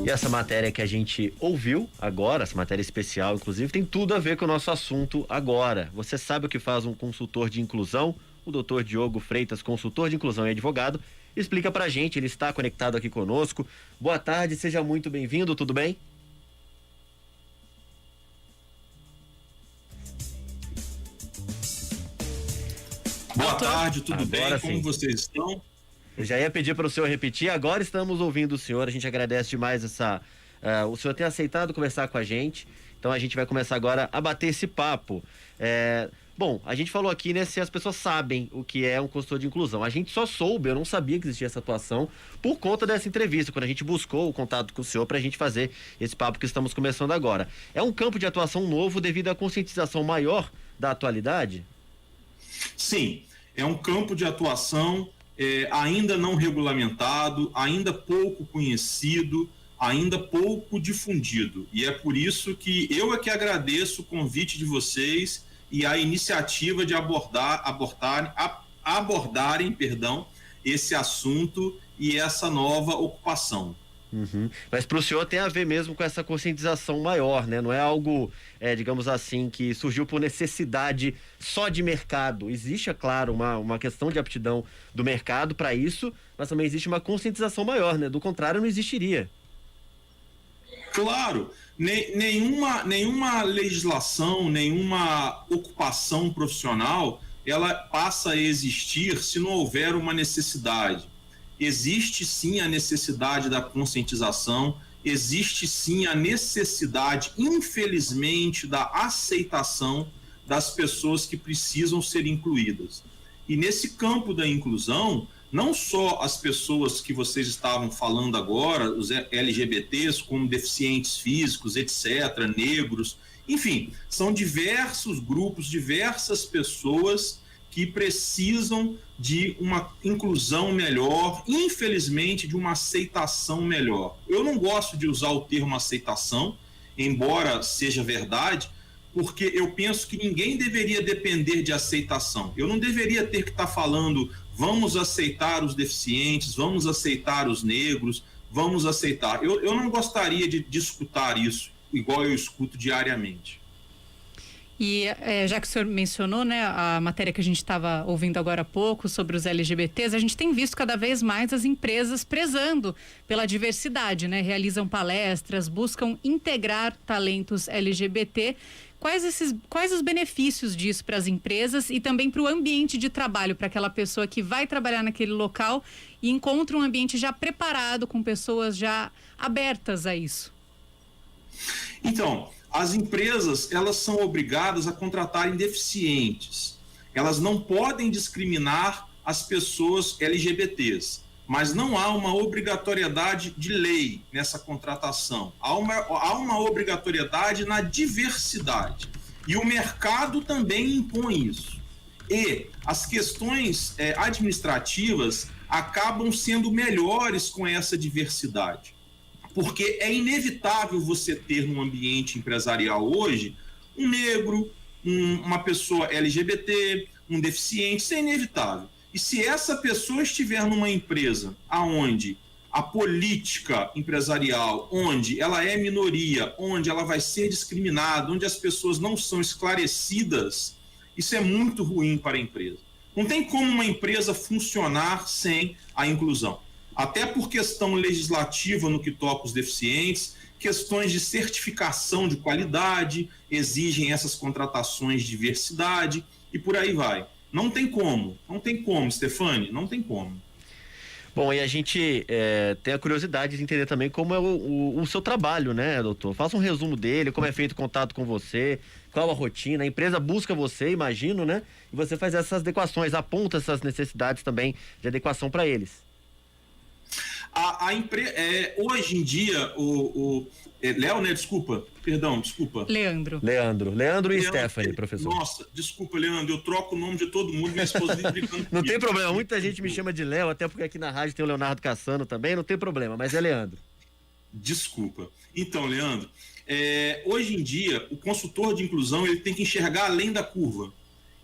E essa matéria que a gente ouviu agora, essa matéria especial, inclusive, tem tudo a ver com o nosso assunto agora. Você sabe o que faz um consultor de inclusão? O Dr. Diogo Freitas, consultor de inclusão e advogado, explica pra gente, ele está conectado aqui conosco. Boa tarde, seja muito bem-vindo, tudo bem? Boa tarde, tudo bem? Como vocês estão? Eu já ia pedir para o senhor repetir, agora estamos ouvindo o senhor, a gente agradece demais o senhor ter aceitado conversar com a gente, então a gente vai começar agora a bater esse papo. Bom, a gente falou aqui, né, se as pessoas sabem o que é um consultor de inclusão. A gente só soube, eu não sabia que existia essa atuação por conta dessa entrevista, quando a gente buscou o contato com o senhor para a gente fazer esse papo que estamos começando agora. É um campo de atuação novo devido à conscientização maior da atualidade? Sim, é um campo de atuação ainda não regulamentado, ainda pouco conhecido, ainda pouco difundido. E é por isso que eu é que agradeço o convite de vocês e a iniciativa de abordarem esse assunto e essa nova ocupação. Uhum. Mas para o senhor tem a ver mesmo com essa conscientização maior, né? Não é algo, digamos assim, que surgiu por necessidade só de mercado. Existe, é claro, uma questão de aptidão do mercado para isso, mas também existe uma conscientização maior, né? Do contrário, não existiria. Claro, nenhuma legislação, nenhuma ocupação profissional, ela passa a existir se não houver uma necessidade. Existe sim a necessidade da conscientização, existe sim a necessidade, infelizmente, da aceitação das pessoas que precisam ser incluídas. E nesse campo da inclusão, não só as pessoas que vocês estavam falando agora, os LGBTs, como deficientes físicos, etc., negros, enfim, são diversos grupos, diversas pessoas que precisam de uma inclusão melhor, infelizmente de uma aceitação melhor. Eu não gosto de usar o termo aceitação, embora seja verdade, porque eu penso que ninguém deveria depender de aceitação. Eu não deveria ter que estar falando, vamos aceitar os deficientes, vamos aceitar os negros, vamos aceitar. Eu não gostaria de escutar isso, igual eu escuto diariamente. E já que o senhor mencionou, né, a matéria que a gente estava ouvindo agora há pouco sobre os LGBTs, a gente tem visto cada vez mais as empresas prezando pela diversidade, né? Realizam palestras, buscam integrar talentos LGBT. Quais os benefícios disso para as empresas e também para o ambiente de trabalho, para aquela pessoa que vai trabalhar naquele local e encontra um ambiente já preparado, com pessoas já abertas a isso? Então, as empresas, elas são obrigadas a contratarem deficientes. Elas não podem discriminar as pessoas LGBTs, mas não há uma obrigatoriedade de lei nessa contratação. Há uma obrigatoriedade na diversidade. E o mercado também impõe isso. E as questões administrativas acabam sendo melhores com essa diversidade. Porque é inevitável você ter num ambiente empresarial hoje um negro, uma pessoa LGBT, um deficiente, isso é inevitável. E se essa pessoa estiver numa empresa onde a política empresarial, onde ela é minoria, onde ela vai ser discriminada, onde as pessoas não são esclarecidas, isso é muito ruim para a empresa. Não tem como uma empresa funcionar sem a inclusão. Até por questão legislativa no que toca os deficientes, questões de certificação de qualidade, exigem essas contratações de diversidade e por aí vai. Não tem como, Stefani, não tem como. Bom, e a gente tem a curiosidade de entender também como é o seu trabalho, né, doutor? Faça um resumo dele, como é feito o contato com você, qual a rotina, a empresa busca você, imagino, né? E você faz essas adequações, aponta essas necessidades também de adequação para eles. Hoje em dia, Léo, né? Desculpa. Leandro e Stephanie, professor. Nossa, desculpa, Leandro, eu troco o nome de todo mundo, minha esposa vive brincando. Não tem problema, muita gente me chama de Léo, até porque aqui na rádio tem o Leonardo Cassano também, não tem problema, mas é Leandro. Desculpa. Então, Leandro, hoje em dia, o consultor de inclusão, ele tem que enxergar além da curva.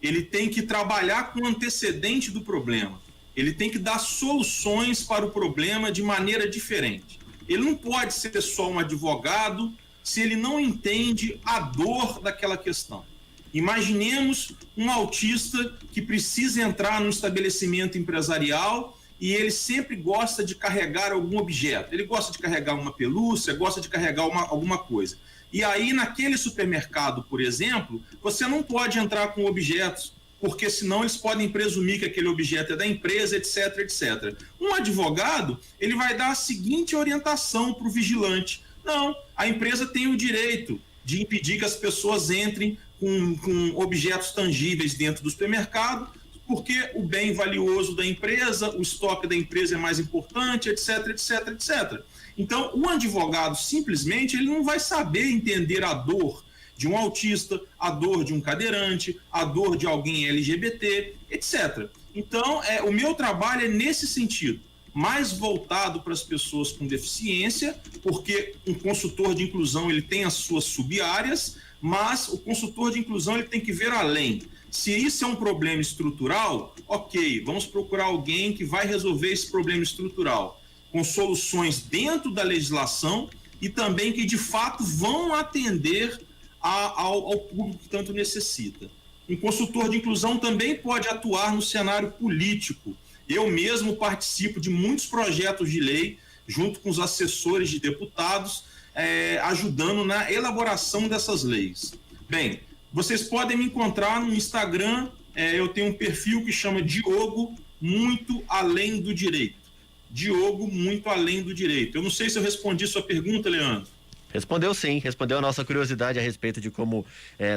Ele tem que trabalhar com o antecedente do problema. Ele tem que dar soluções para o problema de maneira diferente. ele não pode ser só um advogado se ele não entende a dor daquela questão. Imaginemos um autista que precisa entrar num estabelecimento empresarial e ele sempre gosta de carregar algum objeto. Ele gosta de carregar uma pelúcia, gosta de carregar alguma coisa. E aí, naquele supermercado, por exemplo, você não pode entrar com objetos, porque senão eles podem presumir que aquele objeto é da empresa, etc, etc. Um advogado, ele vai dar a seguinte orientação para o vigilante. Não, a empresa tem o direito de impedir que as pessoas entrem com objetos tangíveis dentro do supermercado, porque o bem valioso da empresa, o estoque da empresa é mais importante, etc, etc, etc. Então, o advogado, simplesmente, ele não vai saber entender a dor de um autista, a dor de um cadeirante, a dor de alguém LGBT, etc. Então, o meu trabalho é nesse sentido, mais voltado para as pessoas com deficiência, porque um consultor de inclusão ele tem as suas sub-áreas, mas o consultor de inclusão ele tem que ver além. Se isso é um problema estrutural, ok, vamos procurar alguém que vai resolver esse problema estrutural, com soluções dentro da legislação e também que de fato vão atender ao público que tanto necessita. Um consultor de inclusão também pode atuar no cenário político. Eu mesmo participo de muitos projetos de lei, junto com os assessores de deputados, ajudando na elaboração dessas leis. Bem, vocês podem me encontrar no Instagram, eu tenho um perfil que chama Diogo Muito Além do Direito. Diogo Muito Além do Direito. Eu não sei se eu respondi sua pergunta, Leandro. Respondeu sim, respondeu a nossa curiosidade a respeito de como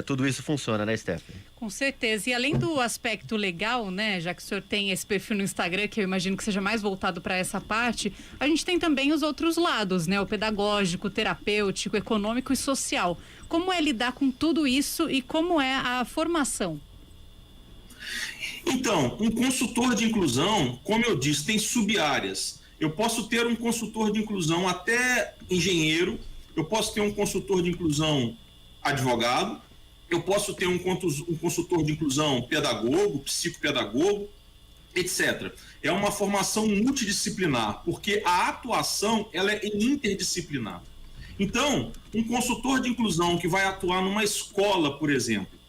tudo isso funciona, né, Stephanie? Com certeza. E além do aspecto legal, né, já que o senhor tem esse perfil no Instagram, que eu imagino que seja mais voltado para essa parte, a gente tem também os outros lados, né, o pedagógico, terapêutico, econômico e social. Como é lidar com tudo isso e como é a formação? Então, um consultor de inclusão, como eu disse, tem sub-áreas. Eu posso ter um consultor de inclusão até engenheiro, eu posso ter um consultor de inclusão advogado, eu posso ter um consultor de inclusão pedagogo, psicopedagogo, etc. É uma formação multidisciplinar, porque a atuação ela é interdisciplinar. Então, um consultor de inclusão que vai atuar numa escola, por exemplo,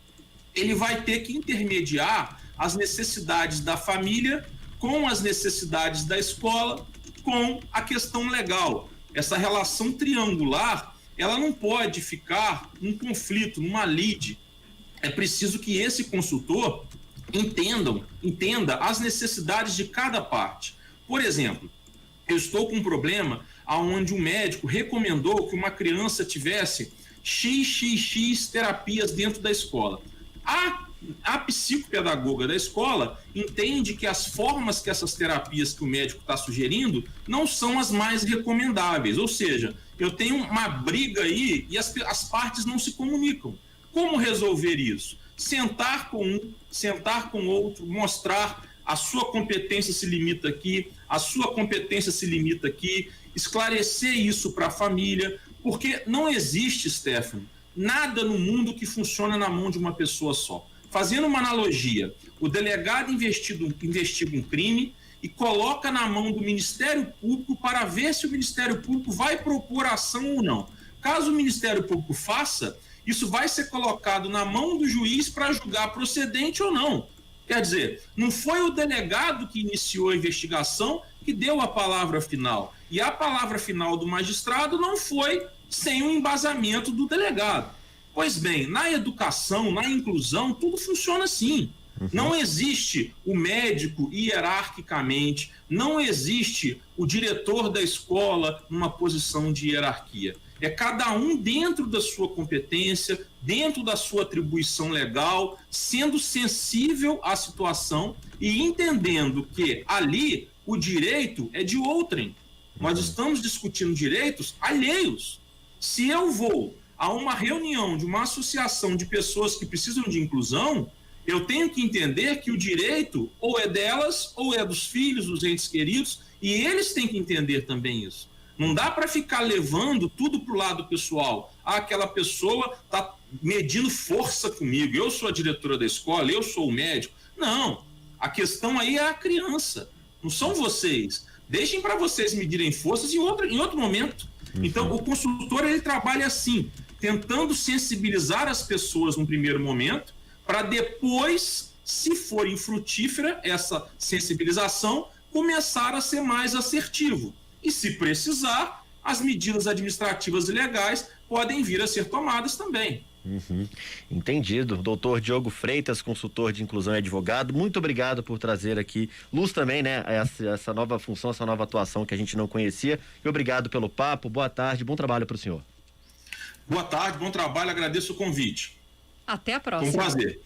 ele vai ter que intermediar as necessidades da família com as necessidades da escola, com a questão legal. Essa relação triangular, ela não pode ficar num conflito, numa lide. É preciso que esse consultor entenda as necessidades de cada parte. Por exemplo, eu estou com um problema onde um médico recomendou que uma criança tivesse XXX terapias dentro da escola. A psicopedagoga da escola entende que as formas que essas terapias que o médico está sugerindo não são as mais recomendáveis, ou seja, eu tenho uma briga aí e as partes não se comunicam. Como resolver isso? Sentar com um, sentar com outro, mostrar a sua competência se limita aqui, a sua competência se limita aqui, esclarecer isso para a família, porque não existe, Stephanie, nada no mundo que funciona na mão de uma pessoa só. Fazendo uma analogia, o delegado investiga um crime e coloca na mão do Ministério Público para ver se o Ministério Público vai propor ação ou não. Caso o Ministério Público faça, isso vai ser colocado na mão do juiz para julgar procedente ou não. Quer dizer, não foi o delegado que iniciou a investigação que deu a palavra final. E a palavra final do magistrado não foi sem o embasamento do delegado. Pois bem, na educação, na inclusão, tudo funciona assim. Não existe o médico hierarquicamente, não existe o diretor da escola numa posição de hierarquia. É cada um dentro da sua competência, dentro da sua atribuição legal, sendo sensível à situação e entendendo que ali o direito é de outrem. Nós estamos discutindo direitos alheios. Se eu vou a uma reunião de uma associação de pessoas que precisam de inclusão, eu tenho que entender que o direito ou é delas ou é dos filhos, dos entes queridos, e eles têm que entender também isso. Não dá para ficar levando tudo para o lado pessoal. Aquela pessoa está medindo força comigo, eu sou a diretora da escola, eu sou o médico. Não, a questão aí é a criança, não são vocês. Deixem para vocês medirem forças em outro momento. Então, o consultor, ele trabalha assim, tentando sensibilizar as pessoas num primeiro momento, para depois, se for infrutífera essa sensibilização, começar a ser mais assertivo. E se precisar, as medidas administrativas e legais podem vir a ser tomadas também. Entendido. Doutor Diogo Freitas, consultor de inclusão e advogado, muito obrigado por trazer aqui luz também, né? Essa nova função, essa nova atuação que a gente não conhecia. E obrigado pelo papo, boa tarde, bom trabalho para o senhor. Boa tarde, bom trabalho, agradeço o convite. Até a próxima. Foi um prazer.